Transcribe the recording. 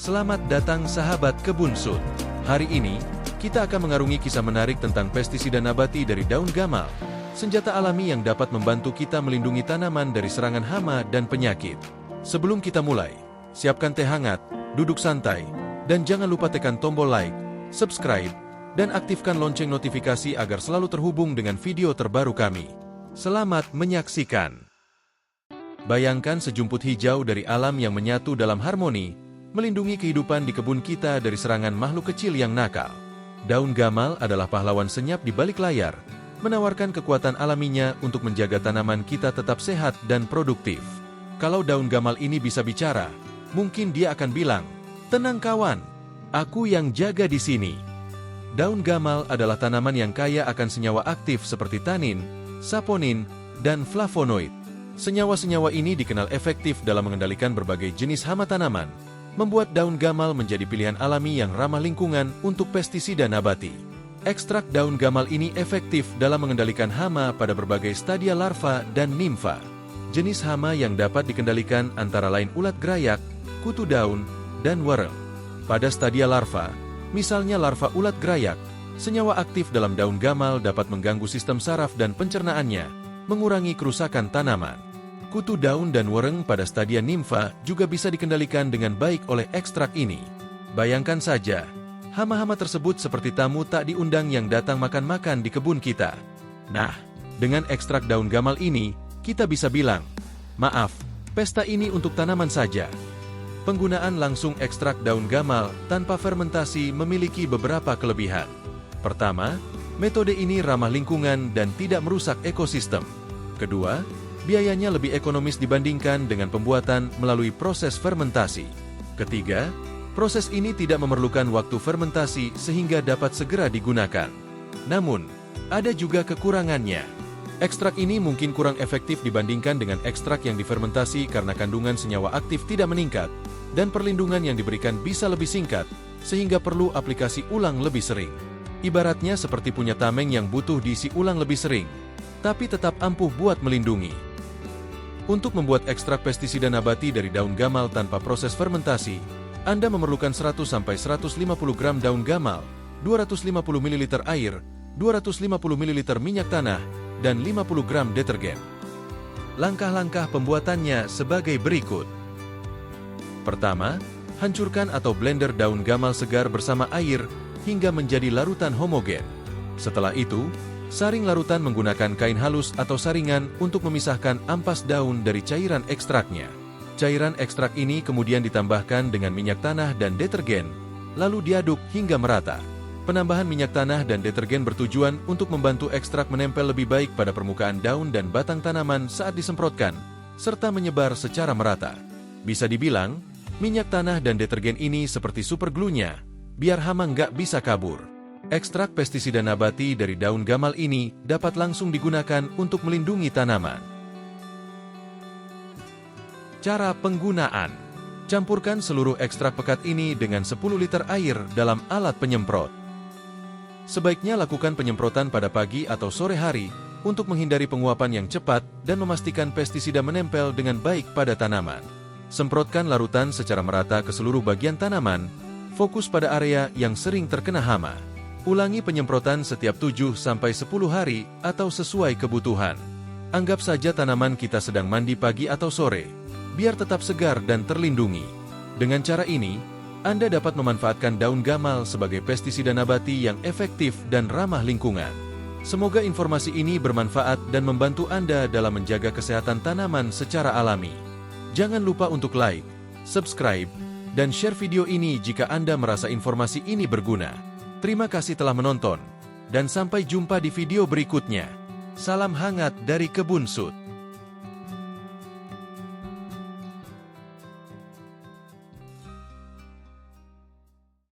Selamat datang sahabat Kebun Sud. Hari ini, kita akan mengarungi kisah menarik tentang pestisida nabati dari daun gamal, senjata alami yang dapat membantu kita melindungi tanaman dari serangan hama dan penyakit. Sebelum kita mulai, siapkan teh hangat, duduk santai, dan jangan lupa tekan tombol like, subscribe, dan aktifkan lonceng notifikasi agar selalu terhubung dengan video terbaru kami. Selamat menyaksikan. Bayangkan sejumput hijau dari alam yang menyatu dalam harmoni, melindungi kehidupan di kebun kita dari serangan makhluk kecil yang nakal. Daun gamal adalah pahlawan senyap di balik layar, menawarkan kekuatan alaminya untuk menjaga tanaman kita tetap sehat dan produktif. Kalau daun gamal ini bisa bicara, mungkin dia akan bilang, "Tenang kawan, aku yang jaga di sini." Daun gamal adalah tanaman yang kaya akan senyawa aktif seperti tanin, saponin, dan flavonoid. Senyawa-senyawa ini dikenal efektif dalam mengendalikan berbagai jenis hama tanaman, membuat daun gamal menjadi pilihan alami yang ramah lingkungan untuk pestisida nabati. Ekstrak daun gamal ini efektif dalam mengendalikan hama pada berbagai stadia larva dan nimfa. Jenis hama yang dapat dikendalikan antara lain ulat gerayak, kutu daun, dan wortel. Pada stadia larva, misalnya larva ulat gerayak, senyawa aktif dalam daun gamal dapat mengganggu sistem saraf dan pencernaannya, mengurangi kerusakan tanaman. Kutu daun dan wereng pada stadia nimfa juga bisa dikendalikan dengan baik oleh ekstrak ini. Bayangkan saja, hama-hama tersebut seperti tamu tak diundang yang datang makan-makan di kebun kita. Nah, dengan ekstrak daun gamal ini, kita bisa bilang, "Maaf, pesta ini untuk tanaman saja." Penggunaan langsung ekstrak daun gamal tanpa fermentasi memiliki beberapa kelebihan. Pertama, metode ini ramah lingkungan dan tidak merusak ekosistem. Kedua, biayanya lebih ekonomis dibandingkan dengan pembuatan melalui proses fermentasi. Ketiga, proses ini tidak memerlukan waktu fermentasi sehingga dapat segera digunakan. Namun, ada juga kekurangannya. Ekstrak ini mungkin kurang efektif dibandingkan dengan ekstrak yang difermentasi karena kandungan senyawa aktif tidak meningkat, dan perlindungan yang diberikan bisa lebih singkat, sehingga perlu aplikasi ulang lebih sering. Ibaratnya seperti punya tameng yang butuh diisi ulang lebih sering, tapi tetap ampuh buat melindungi. Untuk membuat ekstrak pestisida nabati dari daun gamal tanpa proses fermentasi, Anda memerlukan 100-150 gram daun gamal, 250 ml air, 250 ml minyak tanah, dan 50 gram detergen. Langkah-langkah pembuatannya sebagai berikut. Pertama, hancurkan atau blender daun gamal segar bersama air hingga menjadi larutan homogen. Setelah itu, saring larutan menggunakan kain halus atau saringan untuk memisahkan ampas daun dari cairan ekstraknya. Cairan ekstrak ini kemudian ditambahkan dengan minyak tanah dan detergen, lalu diaduk hingga merata. Penambahan minyak tanah dan detergen bertujuan untuk membantu ekstrak menempel lebih baik pada permukaan daun dan batang tanaman saat disemprotkan, serta menyebar secara merata. Bisa dibilang, minyak tanah dan detergen ini seperti super glue-nya, biar hama nggak bisa kabur. Ekstrak pestisida nabati dari daun gamal ini dapat langsung digunakan untuk melindungi tanaman. Cara penggunaan: campurkan seluruh ekstrak pekat ini dengan 10 liter air dalam alat penyemprot. Sebaiknya lakukan penyemprotan pada pagi atau sore hari untuk menghindari penguapan yang cepat dan memastikan pestisida menempel dengan baik pada tanaman. Semprotkan larutan secara merata ke seluruh bagian tanaman, fokus pada area yang sering terkena hama. Ulangi penyemprotan setiap 7-10 hari atau sesuai kebutuhan. Anggap saja tanaman kita sedang mandi pagi atau sore, biar tetap segar dan terlindungi. Dengan cara ini, Anda dapat memanfaatkan daun gamal sebagai pestisida nabati yang efektif dan ramah lingkungan. Semoga informasi ini bermanfaat dan membantu Anda dalam menjaga kesehatan tanaman secara alami. Jangan lupa untuk like, subscribe, dan share video ini jika Anda merasa informasi ini berguna. Terima kasih telah menonton, dan sampai jumpa di video berikutnya. Salam hangat dari Kebun Sud.